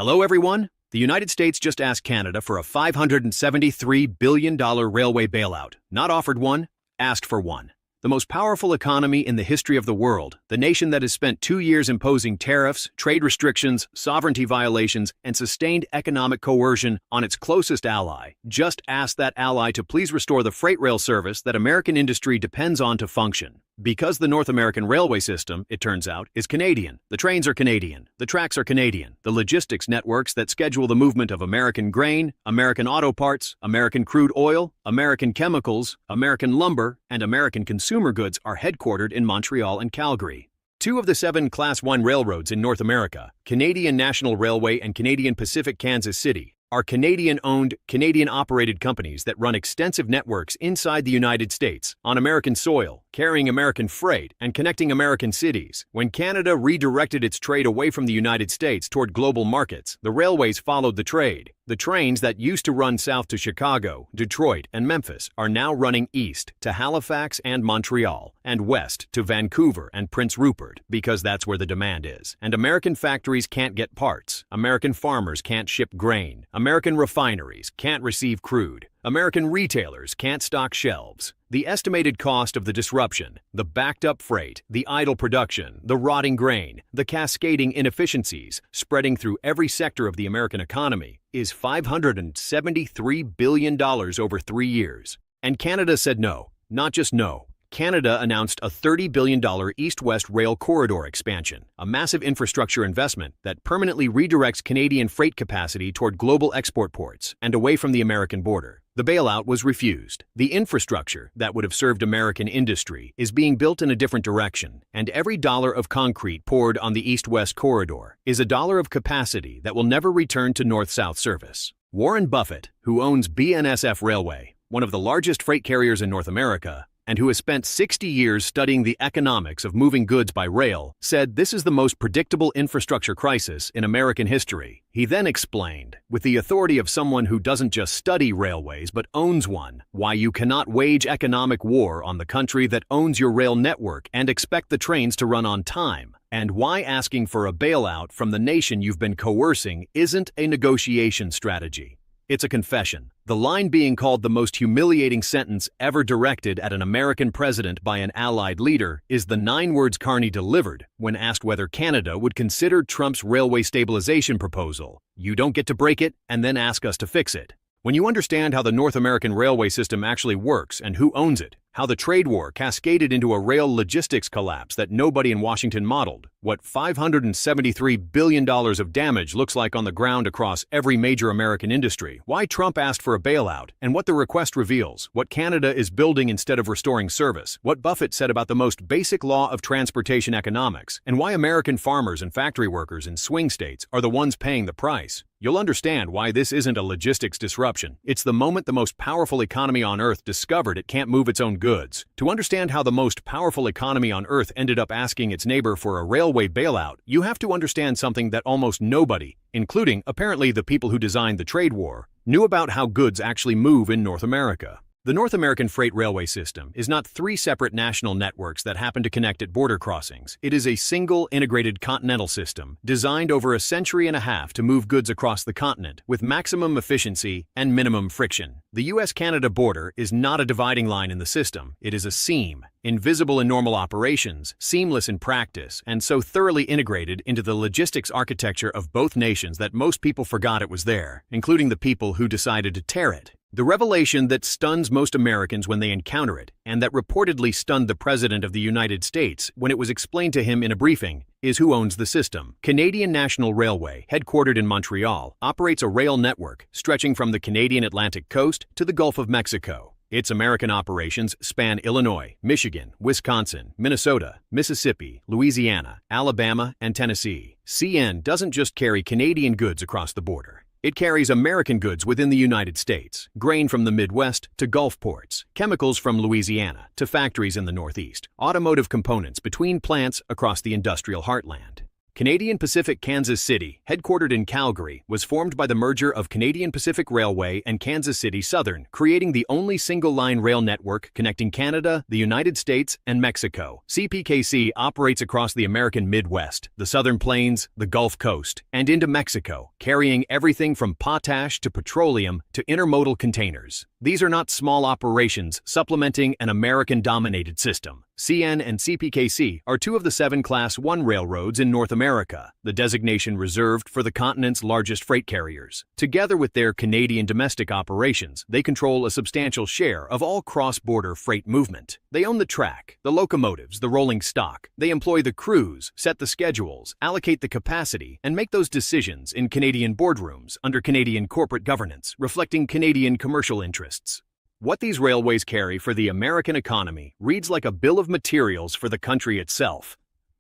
Hello, everyone. The United States just asked Canada for a $573 billion railway bailout. Not offered one, asked for one. The most powerful economy in the history of the world, the nation that has spent 2 years imposing tariffs, trade restrictions, sovereignty violations, and sustained economic coercion on its closest ally, just asked that ally to please restore the freight rail service that American industry depends on to function. Because the North American railway system, it turns out, is Canadian. The trains are Canadian. The tracks are Canadian. The logistics networks that schedule the movement of American grain, American auto parts, American crude oil, American chemicals, American lumber, and American consumer goods are headquartered in Montreal and Calgary. 2 of the 7 Class 1 railroads in North America, Canadian National Railway and Canadian Pacific Kansas City, are Canadian-owned, Canadian-operated companies that run extensive networks inside the United States, on American soil, carrying American freight, and connecting American cities. When Canada redirected its trade away from the United States toward global markets, the railways followed the trade. The trains that used to run south to Chicago, Detroit, and Memphis are now running east to Halifax and Montreal, and west to Vancouver and Prince Rupert, because that's where the demand is. And American factories can't get parts. American farmers can't ship grain. American refineries can't receive crude. American retailers can't stock shelves. The estimated cost of the disruption, the backed-up freight, the idle production, the rotting grain, the cascading inefficiencies spreading through every sector of the American economy is $573 billion over 3 years. And Canada said no, not just no. Canada announced a $30 billion east-west rail corridor expansion, a massive infrastructure investment that permanently redirects Canadian freight capacity toward global export ports and away from the American border. The bailout was refused. The infrastructure that would have served American industry is being built in a different direction, and every dollar of concrete poured on the east-west corridor is a dollar of capacity that will never return to north-south service. Warren Buffett, who owns BNSF Railway, one of the largest freight carriers in North America, and who has spent 60 years studying the economics of moving goods by rail, said this is the most predictable infrastructure crisis in American history. He then explained, with the authority of someone who doesn't just study railways but owns one, why you cannot wage economic war on the country that owns your rail network and expect the trains to run on time, and why asking for a bailout from the nation you've been coercing isn't a negotiation strategy. It's a confession. The line being called the most humiliating sentence ever directed at an American president by an allied leader is the 9 words Carney delivered when asked whether Canada would consider Trump's railway stabilization proposal. You don't get to break it and then ask us to fix it. When you understand how the North American railway system actually works and who owns it, how the trade war cascaded into a rail logistics collapse that nobody in Washington modeled, what $573 billion of damage looks like on the ground across every major American industry, why Trump asked for a bailout, and what the request reveals, what Canada is building instead of restoring service, what Buffett said about the most basic law of transportation economics, and why American farmers and factory workers in swing states are the ones paying the price, you'll understand why this isn't a logistics disruption. It's the moment the most powerful economy on Earth discovered it can't move its own goods. To understand how the most powerful economy on Earth ended up asking its neighbor for a railway bailout, you have to understand something that almost nobody, including apparently the people who designed the trade war, knew about how goods actually move in North America. The North American freight railway system is not 3 separate national networks that happen to connect at border crossings. It is a single integrated continental system designed over a century and a half to move goods across the continent with maximum efficiency and minimum friction. The US-Canada border is not a dividing line in the system. It is a seam, invisible in normal operations, seamless in practice, and so thoroughly integrated into the logistics architecture of both nations that most people forgot it was there, including the people who decided to tear it. The revelation that stuns most Americans when they encounter it, and that reportedly stunned the President of the United States when it was explained to him in a briefing, is who owns the system. Canadian National Railway, headquartered in Montreal, operates a rail network stretching from the Canadian Atlantic coast to the Gulf of Mexico. Its American operations span Illinois, Michigan, Wisconsin, Minnesota, Mississippi, Louisiana, Alabama, and Tennessee. CN doesn't just carry Canadian goods across the border. It carries American goods within the United States, grain from the Midwest to Gulf ports, chemicals from Louisiana to factories in the Northeast, automotive components between plants across the industrial heartland. Canadian Pacific Kansas City, headquartered in Calgary, was formed by the merger of Canadian Pacific Railway and Kansas City Southern, creating the only single-line rail network connecting Canada, the United States, and Mexico. CPKC operates across the American Midwest, the Southern Plains, the Gulf Coast, and into Mexico, carrying everything from potash to petroleum to intermodal containers. These are not small operations supplementing an American-dominated system. CN and CPKC are two of the 7 Class I railroads in North America, the designation reserved for the continent's largest freight carriers. Together with their Canadian domestic operations, they control a substantial share of all cross-border freight movement. They own the track, the locomotives, the rolling stock. They employ the crews, set the schedules, allocate the capacity, and make those decisions in Canadian boardrooms under Canadian corporate governance, reflecting Canadian commercial interests. What these railways carry for the American economy reads like a bill of materials for the country itself.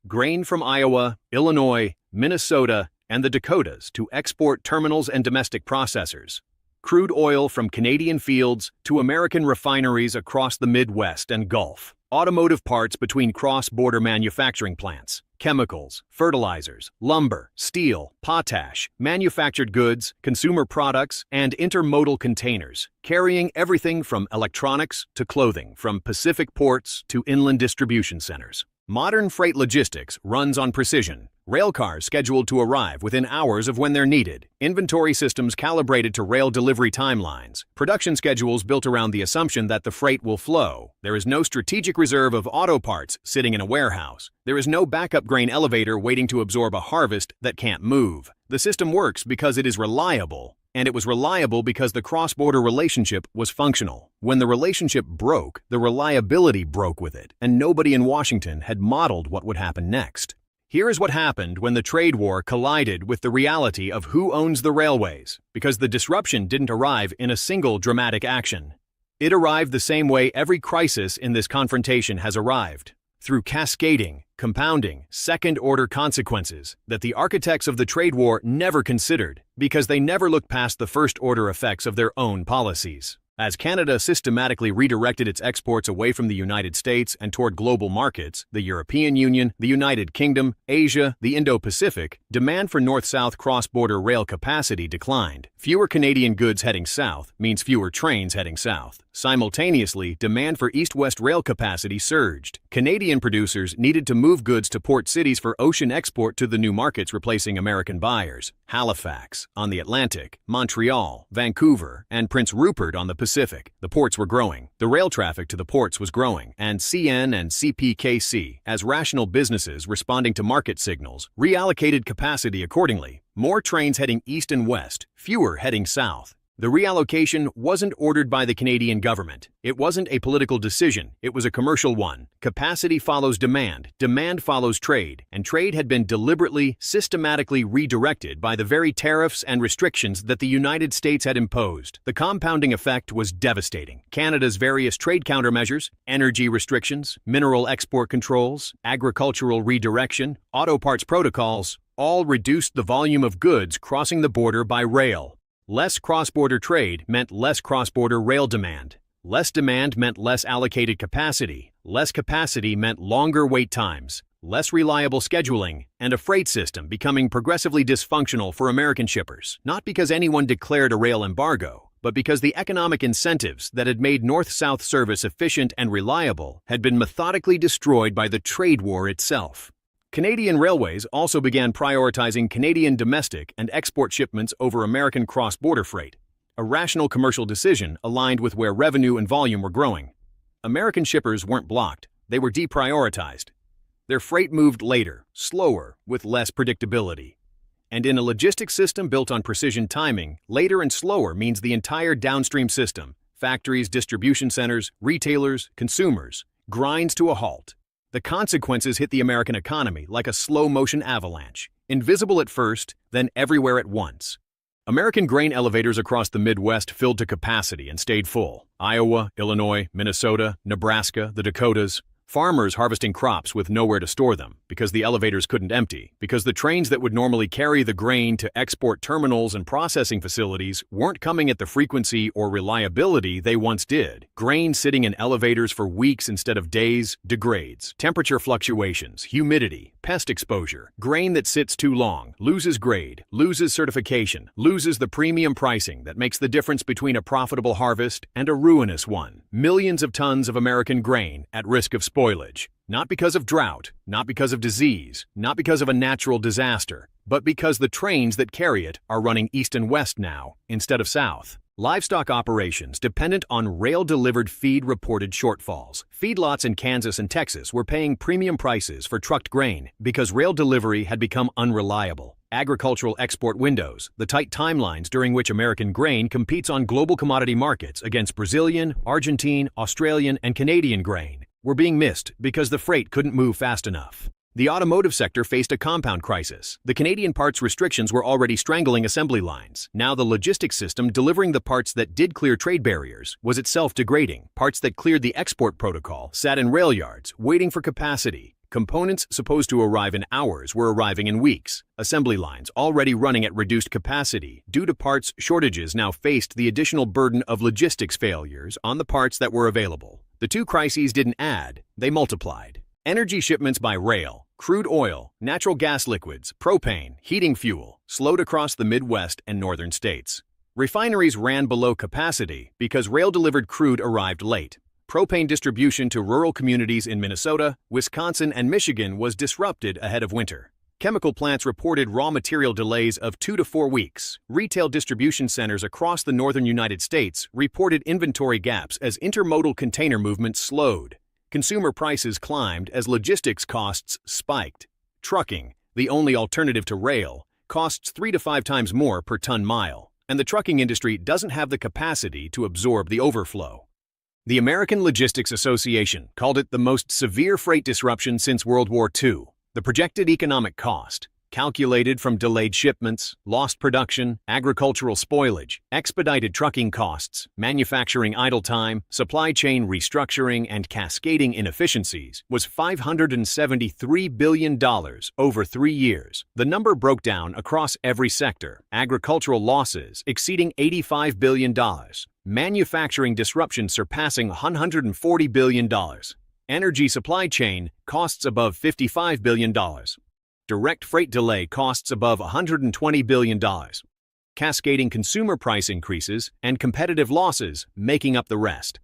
Grain from Iowa, Illinois, Minnesota, and the Dakotas to export terminals and domestic processors. Crude oil from Canadian fields to American refineries across the Midwest and Gulf. Automotive parts between cross-border manufacturing plants. Chemicals, fertilizers, lumber, steel, potash, manufactured goods, consumer products, and intermodal containers, carrying everything from electronics to clothing, from Pacific ports to inland distribution centers. Modern freight logistics runs on precision. Railcars scheduled to arrive within hours of when they're needed. Inventory systems calibrated to rail delivery timelines. Production schedules built around the assumption that the freight will flow. There is no strategic reserve of auto parts sitting in a warehouse. There is no backup grain elevator waiting to absorb a harvest that can't move. The system works because it is reliable. And it was reliable because the cross-border relationship was functional. When the relationship broke, the reliability broke with it, and nobody in Washington had modeled what would happen next. Here is what happened when the trade war collided with the reality of who owns the railways, because the disruption didn't arrive in a single dramatic action. It arrived the same way every crisis in this confrontation has arrived, through cascading, compounding, second-order consequences that the architects of the trade war never considered because they never looked past the first-order effects of their own policies. As Canada systematically redirected its exports away from the United States and toward global markets, the European Union, the United Kingdom, Asia, the Indo-Pacific, demand for north-south cross-border rail capacity declined. Fewer Canadian goods heading south means fewer trains heading south. Simultaneously, demand for east-west rail capacity surged. Canadian producers needed to move goods to port cities for ocean export to the new markets replacing American buyers. Halifax, on the Atlantic, Montreal, Vancouver, and Prince Rupert on the Pacific. The ports were growing. The rail traffic to the ports was growing. And CN and CPKC, as rational businesses responding to market signals, reallocated capacity accordingly. More trains heading east and west, fewer heading south. The reallocation wasn't ordered by the Canadian government. It wasn't a political decision. It was a commercial one. Capacity follows demand. Demand follows trade. And trade had been deliberately, systematically redirected by the very tariffs and restrictions that the United States had imposed. The compounding effect was devastating. Canada's various trade countermeasures, energy restrictions, mineral export controls, agricultural redirection, auto parts protocols, all reduced the volume of goods crossing the border by rail. Less cross-border trade meant less cross-border rail demand. Less demand meant less allocated capacity. Less capacity meant longer wait times, less reliable scheduling, and a freight system becoming progressively dysfunctional for American shippers. Not because anyone declared a rail embargo, but because the economic incentives that had made north-south service efficient and reliable had been methodically destroyed by the trade war itself. Canadian railways also began prioritizing Canadian domestic and export shipments over American cross-border freight, a rational commercial decision aligned with where revenue and volume were growing. American shippers weren't blocked, they were deprioritized. Their freight moved later, slower, with less predictability. And in a logistics system built on precision timing, later and slower means the entire downstream system, factories, distribution centers, retailers, consumers, grinds to a halt. The consequences hit the American economy like a slow-motion avalanche, invisible at first, then everywhere at once. American grain elevators across the Midwest filled to capacity and stayed full. Iowa, Illinois, Minnesota, Nebraska, the Dakotas. Farmers harvesting crops with nowhere to store them because the elevators couldn't empty, because the trains that would normally carry the grain to export terminals and processing facilities weren't coming at the frequency or reliability they once did. Grain sitting in elevators for weeks instead of days degrades. Temperature fluctuations, humidity, pest exposure. Grain that sits too long loses grade, loses certification, loses the premium pricing that makes the difference between a profitable harvest and a ruinous one. Millions of tons of American grain at risk of spoilage. Not because of drought, not because of disease, not because of a natural disaster, but because the trains that carry it are running east and west now, instead of south. Livestock operations dependent on rail-delivered feed reported shortfalls. Feedlots in Kansas and Texas were paying premium prices for trucked grain because rail delivery had become unreliable. Agricultural export windows, the tight timelines during which American grain competes on global commodity markets against Brazilian, Argentine, Australian, and Canadian grain, were being missed because the freight couldn't move fast enough. The automotive sector faced a compound crisis. The Canadian parts restrictions were already strangling assembly lines. Now the logistics system delivering the parts that did clear trade barriers was itself degrading. Parts that cleared the export protocol sat in rail yards, waiting for capacity. Components supposed to arrive in hours were arriving in weeks. Assembly lines already running at reduced capacity due to parts shortages now faced the additional burden of logistics failures on the parts that were available. The two crises didn't add, they multiplied. Energy shipments by rail, crude oil, natural gas liquids, propane, heating fuel, slowed across the Midwest and northern states. Refineries ran below capacity because rail-delivered crude arrived late. Propane distribution to rural communities in Minnesota, Wisconsin, and Michigan was disrupted ahead of winter. Chemical plants reported raw material delays of 2 to 4 weeks. Retail distribution centers across the northern United States reported inventory gaps as intermodal container movement slowed. Consumer prices climbed as logistics costs spiked. Trucking, the only alternative to rail, costs 3 to 5 times more per ton mile, and the trucking industry doesn't have the capacity to absorb the overflow. The American Logistics Association called it the most severe freight disruption since World War II. The projected economic cost, calculated from delayed shipments, lost production, agricultural spoilage, expedited trucking costs, manufacturing idle time, supply chain restructuring, and cascading inefficiencies, was $573 billion over 3 years. The number broke down across every sector. Agricultural losses exceeding $85 billion. Manufacturing disruption surpassing $140 billion. Energy supply chain costs above $55 billion. Direct freight delay costs above $120 billion. Cascading consumer price increases and competitive losses making up the rest.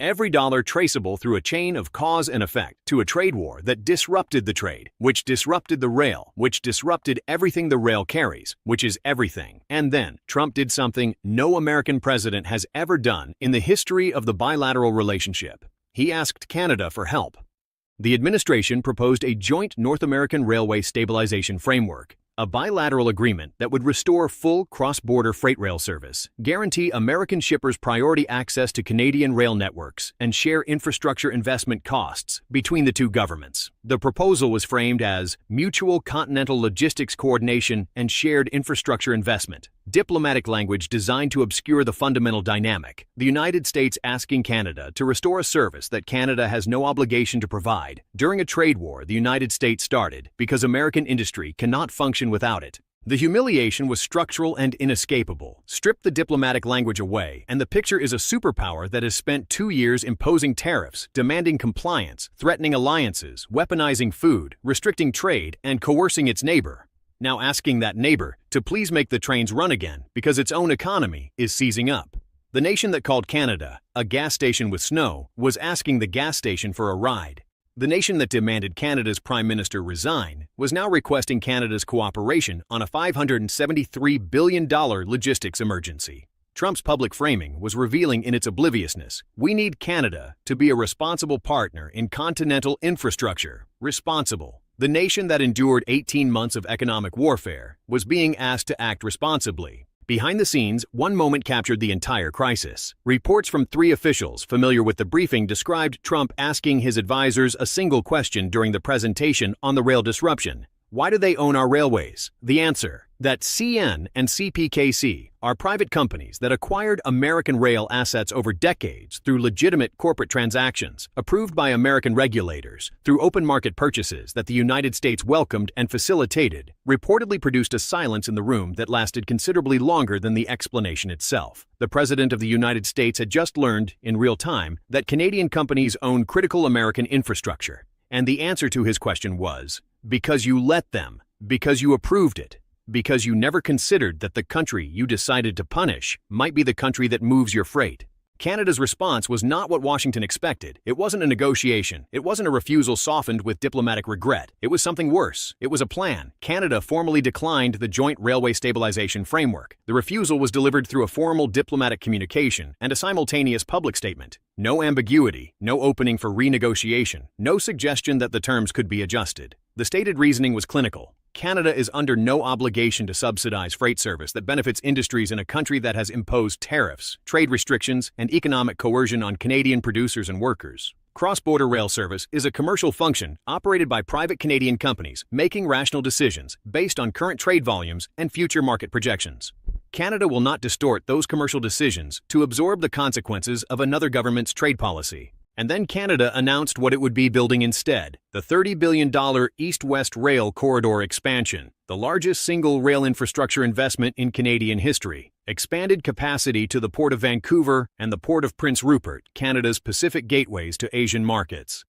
Every dollar traceable through a chain of cause and effect to a trade war that disrupted the trade, which disrupted the rail, which disrupted everything the rail carries, which is everything. And then Trump did something no American president has ever done in the history of the bilateral relationship. He asked Canada for help. The administration proposed a joint North American Railway Stabilization Framework, a bilateral agreement that would restore full cross-border freight rail service, guarantee American shippers priority access to Canadian rail networks, and share infrastructure investment costs between the two governments. The proposal was framed as mutual continental logistics coordination and shared infrastructure investment, diplomatic language designed to obscure the fundamental dynamic. The United States asking Canada to restore a service that Canada has no obligation to provide. During a trade war the United States started because American industry cannot function without it. The humiliation was structural and inescapable. Strip the diplomatic language away, and the picture is a superpower that has spent 2 years imposing tariffs, demanding compliance, threatening alliances, weaponizing food, restricting trade, and coercing its neighbor. Now asking that neighbor to please make the trains run again because its own economy is seizing up. The nation that called Canada a gas station with snow was asking the gas station for a ride. The nation that demanded Canada's Prime Minister resign was now requesting Canada's cooperation on a $573 billion logistics emergency. Trump's public framing was revealing in its obliviousness. We need Canada to be a responsible partner in continental infrastructure. Responsible. The nation that endured 18 months of economic warfare was being asked to act responsibly. Behind the scenes, one moment captured the entire crisis. Reports from 3 officials familiar with the briefing described Trump asking his advisors a single question during the presentation on the rail disruption. Why do they own our railways? The answer: that CN and CPKC are private companies that acquired American rail assets over decades through legitimate corporate transactions, approved by American regulators, through open market purchases that the United States welcomed and facilitated, reportedly produced a silence in the room that lasted considerably longer than the explanation itself. The President of the United States had just learned, in real time, that Canadian companies own critical American infrastructure. And the answer to his question was, because you let them, because you approved it, because you never considered that the country you decided to punish might be the country that moves your freight. Canada's response was not what Washington expected. It wasn't a negotiation. It wasn't a refusal softened with diplomatic regret. It was something worse. It was a plan. Canada formally declined the Joint Railway Stabilization Framework. The refusal was delivered through a formal diplomatic communication and a simultaneous public statement. No ambiguity, no opening for renegotiation, no suggestion that the terms could be adjusted. The stated reasoning was clinical. Canada is under no obligation to subsidize freight service that benefits industries in a country that has imposed tariffs, trade restrictions, and economic coercion on Canadian producers and workers. Cross-border rail service is a commercial function operated by private Canadian companies making rational decisions based on current trade volumes and future market projections. Canada will not distort those commercial decisions to absorb the consequences of another government's trade policy. And then Canada announced what it would be building instead: the $30 billion East-West Rail Corridor expansion, the largest single rail infrastructure investment in Canadian history. Expanded capacity to the Port of Vancouver and the Port of Prince Rupert, Canada's Pacific gateways to Asian markets.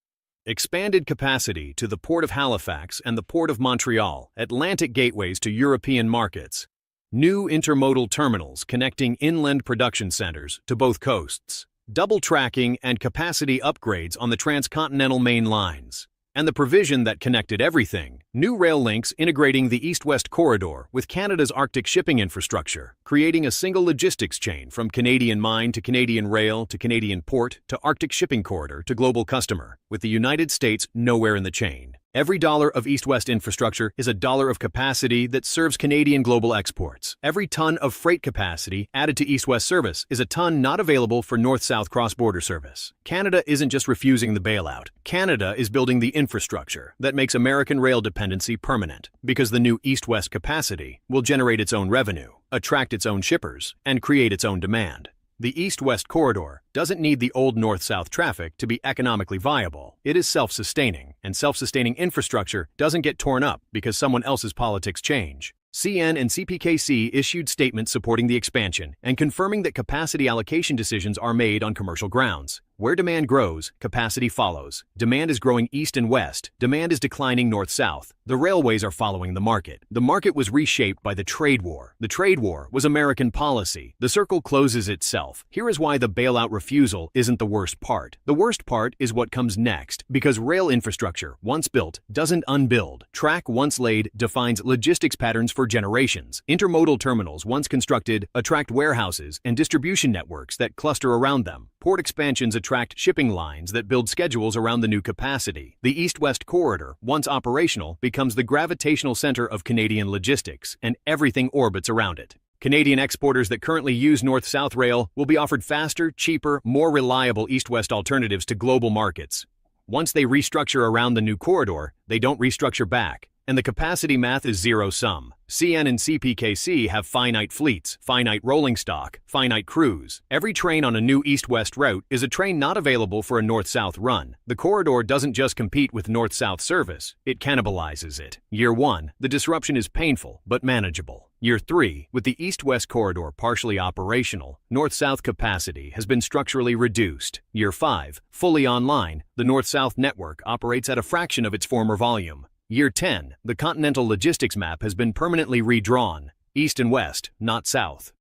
Expanded capacity to the Port of Halifax and the Port of Montreal, Atlantic gateways to European markets. New intermodal terminals connecting inland production centers to both coasts. Double tracking and capacity upgrades on the transcontinental main lines, and the provision that connected everything: new rail links integrating the East-West Corridor with Canada's Arctic shipping infrastructure, creating a single logistics chain from Canadian mine to Canadian rail to Canadian port to Arctic shipping corridor to global customer, with the United States nowhere in the chain. Every dollar of East-West infrastructure is a dollar of capacity that serves Canadian global exports. Every ton of freight capacity added to East-West service is a ton not available for North-South cross-border service. Canada isn't just refusing the bailout. Canada is building the infrastructure that makes American rail dependency permanent, because the new East-West capacity will generate its own revenue, attract its own shippers, and create its own demand. The East-West Corridor doesn't need the old North-South traffic to be economically viable. It is self-sustaining, and self-sustaining infrastructure doesn't get torn up because someone else's politics change. CN and CPKC issued statements supporting the expansion and confirming that capacity allocation decisions are made on commercial grounds. Where demand grows, capacity follows. Demand is growing east and west. Demand is declining north-south. The railways are following the market. The market was reshaped by the trade war. The trade war was American policy. The circle closes itself. Here is why the bailout refusal isn't the worst part. The worst part is what comes next, because rail infrastructure, once built, doesn't unbuild. Track once laid defines logistics patterns for generations. Intermodal terminals once constructed attract warehouses and distribution networks that cluster around them. Port expansions attract shipping lines that build schedules around the new capacity. The East-West Corridor, once operational, becomes the gravitational center of Canadian logistics, and everything orbits around it. Canadian exporters that currently use North-South rail will be offered faster, cheaper, more reliable East-West alternatives to global markets. Once they restructure around the new corridor, they don't restructure back. And the capacity math is zero-sum. CN and CPKC have finite fleets, finite rolling stock, finite crews. Every train on a new east-west route is a train not available for a north-south run. The corridor doesn't just compete with north-south service, it cannibalizes it. Year 1, the disruption is painful but manageable. Year 3, with the east-west corridor partially operational, north-south capacity has been structurally reduced. Year 5, fully online, the north-south network operates at a fraction of its former volume. Year 10, the continental logistics map has been permanently redrawn, east and west, not south.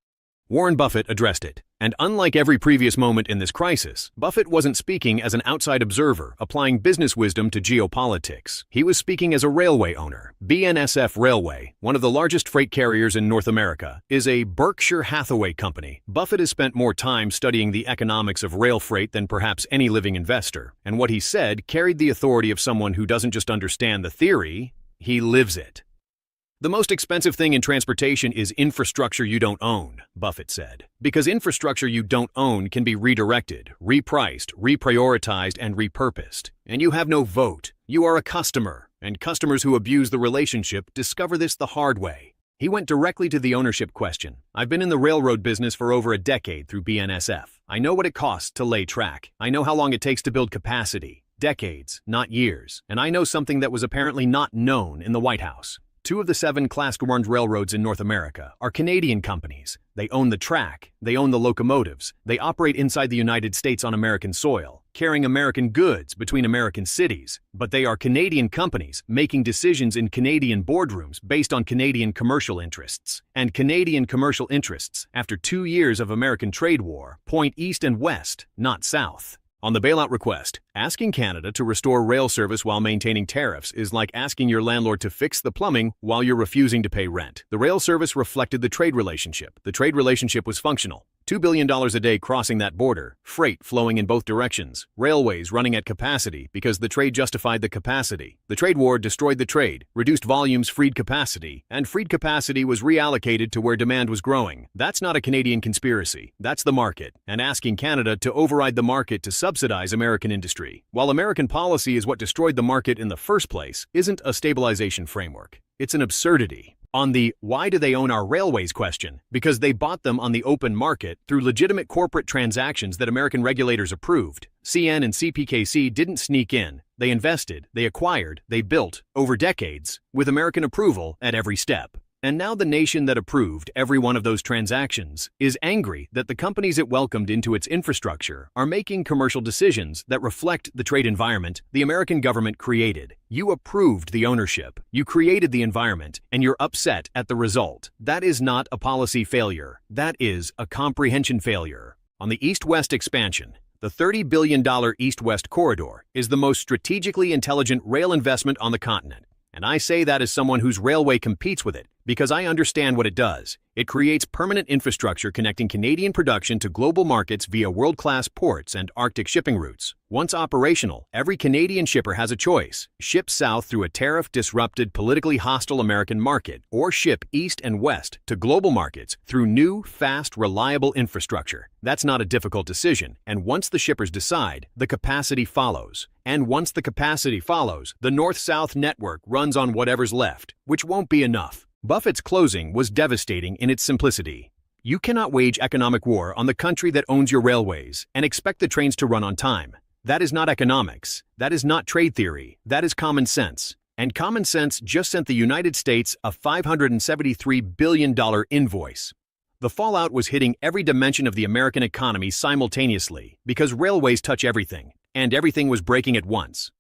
Warren Buffett addressed it, and unlike every previous moment in this crisis, Buffett wasn't speaking as an outside observer applying business wisdom to geopolitics. He was speaking as a railway owner. BNSF Railway, one of the largest freight carriers in North America, is a Berkshire Hathaway company. Buffett has spent more time studying the economics of rail freight than perhaps any living investor, and what he said carried the authority of someone who doesn't just understand the theory, he lives it. The most expensive thing in transportation is infrastructure you don't own, Buffett said. Because infrastructure you don't own can be redirected, repriced, reprioritized, and repurposed. And you have no vote. You are a customer. And customers who abuse the relationship discover this the hard way. He went directly to the ownership question. I've been in the railroad business for over a decade through BNSF. I know what it costs to lay track. I know how long it takes to build capacity. Decades, not years. And I know something that was apparently not known in the White House. 2 of the 7 class-1 railroads in North America are Canadian companies. They own the track, they own the locomotives, they operate inside the United States on American soil, carrying American goods between American cities. But they are Canadian companies making decisions in Canadian boardrooms based on Canadian commercial interests. And Canadian commercial interests, after 2 years of American trade war, point east and west, not south. On the bailout request, asking Canada to restore rail service while maintaining tariffs is like asking your landlord to fix the plumbing while you're refusing to pay rent. The rail service reflected the trade relationship. The trade relationship was functional. $2 billion a day crossing that border, freight flowing in both directions, railways running at capacity because the trade justified the capacity. The trade war destroyed the trade, reduced volumes, freed capacity, and freed capacity was reallocated to where demand was growing. That's not a Canadian conspiracy. That's the market, and asking Canada to override the market to subsidize American industry, while American policy is what destroyed the market in the first place, isn't a stabilization framework. It's an absurdity. On the why do they own our railways question, because they bought them on the open market through legitimate corporate transactions that American regulators approved. CN and CPKC didn't sneak in. They invested, they acquired, they built, over decades, with American approval at every step. And now the nation that approved every one of those transactions is angry that the companies it welcomed into its infrastructure are making commercial decisions that reflect the trade environment the American government created. You approved the ownership, you created the environment, and you're upset at the result. That is not a policy failure. That is a comprehension failure. On the east-west expansion, the $30 billion east-west corridor is the most strategically intelligent rail investment on the continent. And I say that as someone whose railway competes with it, because I understand what it does. It creates permanent infrastructure connecting Canadian production to global markets via world-class ports and Arctic shipping routes. Once operational, every Canadian shipper has a choice. Ship south through a tariff-disrupted, politically hostile American market, or ship east and west to global markets through new, fast, reliable infrastructure. That's not a difficult decision, and once the shippers decide, the capacity follows. And once the capacity follows, the north-south network runs on whatever's left, which won't be enough. Buffett's closing was devastating in its simplicity. You cannot wage economic war on the country that owns your railways and expect the trains to run on time. That is not economics. That is not trade theory. That is common sense. And common sense just sent the United States a $573 billion invoice. The fallout was hitting every dimension of the American economy simultaneously because railways touch everything, and everything was breaking at once.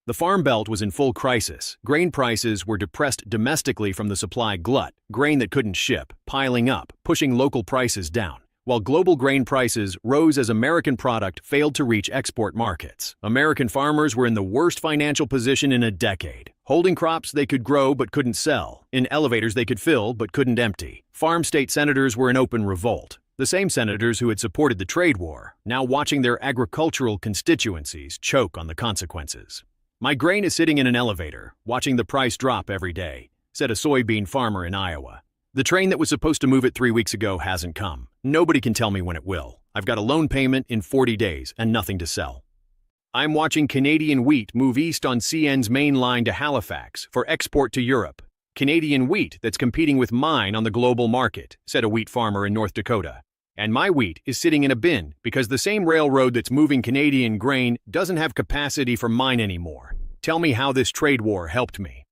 The Farm Belt was in full crisis. Grain prices were depressed domestically from the supply glut, grain that couldn't ship, piling up, pushing local prices down, while global grain prices rose as American product failed to reach export markets. American farmers were in the worst financial position in a decade, holding crops they could grow but couldn't sell, in elevators they could fill but couldn't empty. Farm state senators were in open revolt. The same senators who had supported the trade war, now watching their agricultural constituencies choke on the consequences. My grain is sitting in an elevator, watching the price drop every day, said a soybean farmer in Iowa. The train that was supposed to move it 3 weeks ago hasn't come. Nobody can tell me when it will. I've got a loan payment in 40 days and nothing to sell. I'm watching Canadian wheat move east on CN's main line to Halifax for export to Europe. Canadian wheat that's competing with mine on the global market, said a wheat farmer in North Dakota. And my wheat is sitting in a bin because the same railroad that's moving Canadian grain doesn't have capacity for mine anymore. Tell me how this trade war helped me.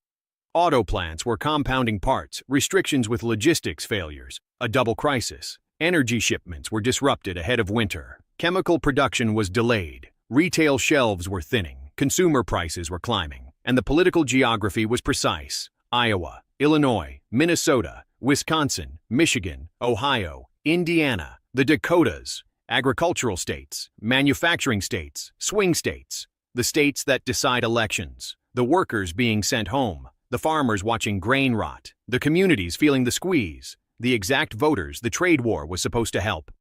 Auto plants were compounding parts, restrictions with logistics failures, a double crisis. Energy shipments were disrupted ahead of winter. Chemical production was delayed. Retail shelves were thinning. Consumer prices were climbing. And the political geography was precise. Iowa, Illinois, Minnesota, Wisconsin, Michigan, Ohio, Indiana, the Dakotas, agricultural states, manufacturing states, swing states, the states that decide elections, the workers being sent home, the farmers watching grain rot, the communities feeling the squeeze, the exact voters the trade war was supposed to help.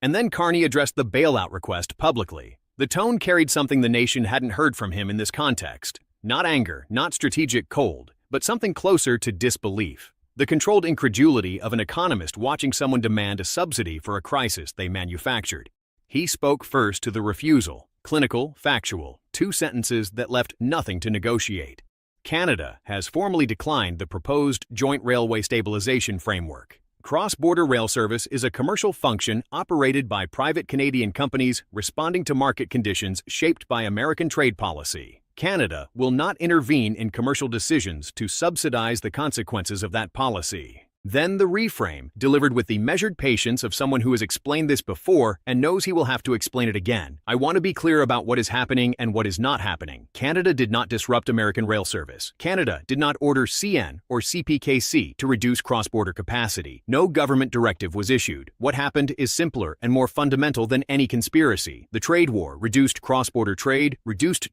And then Carney addressed the bailout request publicly. The tone carried something the nation hadn't heard from him in this context. Not anger, not strategic cold, but something closer to disbelief. The controlled incredulity of an economist watching someone demand a subsidy for a crisis they manufactured. He spoke first to the refusal, clinical, factual, 2 sentences that left nothing to negotiate. Canada has formally declined the proposed Joint Railway Stabilization Framework. Cross-border rail service is a commercial function operated by private Canadian companies responding to market conditions shaped by American trade policy. Canada will not intervene in commercial decisions to subsidize the consequences of that policy. Then the reframe, delivered with the measured patience of someone who has explained this before and knows he will have to explain it again. I want to be clear about what is happening and what is not happening. Canada did not disrupt American rail service. Canada did not order CN or CPKC to reduce cross-border capacity. No government directive was issued. What happened is simpler and more fundamental than any conspiracy. The trade war reduced cross-border trade, reduced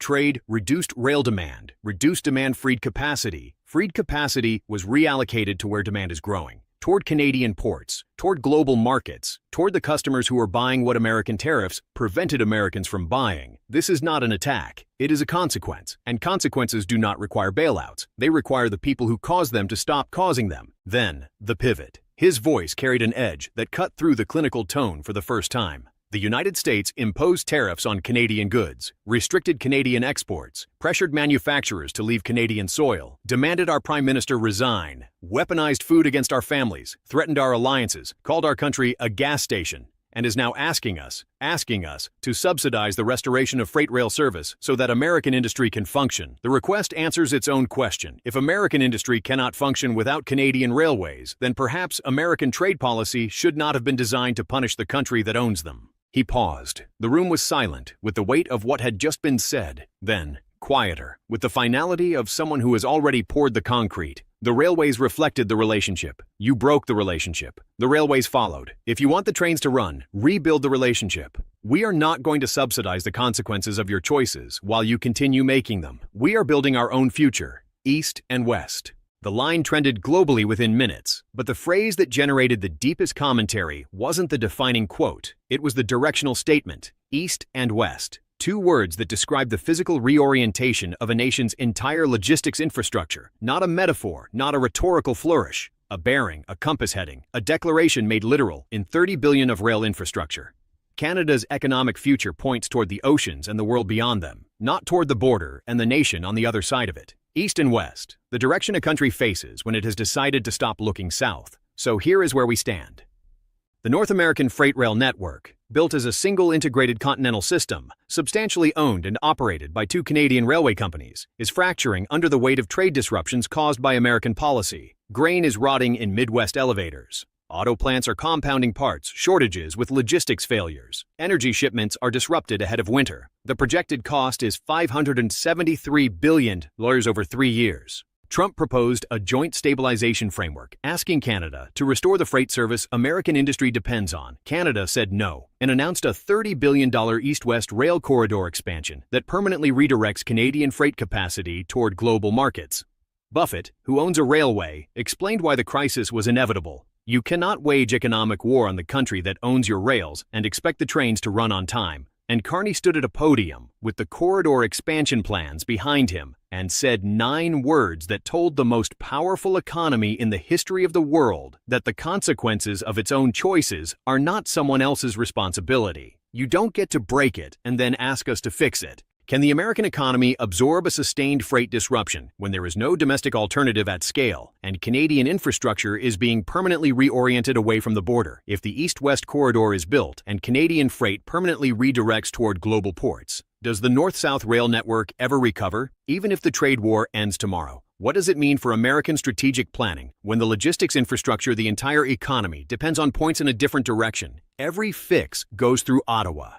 rail demand, reduced demand, freed capacity. Freed capacity was reallocated to where demand is growing, toward Canadian ports, toward global markets, toward the customers who are buying what American tariffs prevented Americans from buying. This is not an attack. It is a consequence, and consequences do not require bailouts. They require the people who cause them to stop causing them. Then, the pivot. His voice carried an edge that cut through the clinical tone for the first time. The United States imposed tariffs on Canadian goods, restricted Canadian exports, pressured manufacturers to leave Canadian soil, demanded our Prime Minister resign, weaponized food against our families, threatened our alliances, called our country a gas station, and is now asking us to subsidize the restoration of freight rail service so that American industry can function. The request answers its own question. If American industry cannot function without Canadian railways, then perhaps American trade policy should not have been designed to punish the country that owns them. He paused. The room was silent, with the weight of what had just been said. Then, quieter, with the finality of someone who has already poured the concrete. The railways reflected the relationship. You broke the relationship. The railways followed. If you want the trains to run, rebuild the relationship. We are not going to subsidize the consequences of your choices while you continue making them. We are building our own future, East and West. The line trended globally within minutes, but the phrase that generated the deepest commentary wasn't the defining quote. It was the directional statement, East and West. Two words that describe the physical reorientation of a nation's entire logistics infrastructure. Not a metaphor, not a rhetorical flourish. A bearing, a compass heading, a declaration made literal in $30 billion of rail infrastructure. Canada's economic future points toward the oceans and the world beyond them, not toward the border and the nation on the other side of it. East and West, the direction a country faces when it has decided to stop looking south. So here is where we stand. The North American Freight Rail Network, built as a single integrated continental system, substantially owned and operated by two Canadian railway companies, is fracturing under the weight of trade disruptions caused by American policy. Grain is rotting in Midwest elevators. Auto plants are compounding parts shortages with logistics failures. Energy shipments are disrupted ahead of winter. The projected cost is $573 billion over 3 years. Trump proposed a joint stabilization framework, asking Canada to restore the freight service American industry depends on. Canada said no and announced a $30 billion east-west rail corridor expansion that permanently redirects Canadian freight capacity toward global markets. Buffett, who owns a railway, explained why the crisis was inevitable. You cannot wage economic war on the country that owns your rails and expect the trains to run on time. And Carney stood at a podium with the corridor expansion plans behind him and said 9 words that told the most powerful economy in the history of the world that the consequences of its own choices are not someone else's responsibility. You don't get to break it and then ask us to fix it. Can the American economy absorb a sustained freight disruption when there is no domestic alternative at scale and Canadian infrastructure is being permanently reoriented away from the border? If the East-West corridor is built and Canadian freight permanently redirects toward global ports, does the North-South rail network ever recover, even if the trade war ends tomorrow? What does it mean for American strategic planning when the logistics infrastructure, the entire economy, depends on points in a different direction? Every fix goes through Ottawa.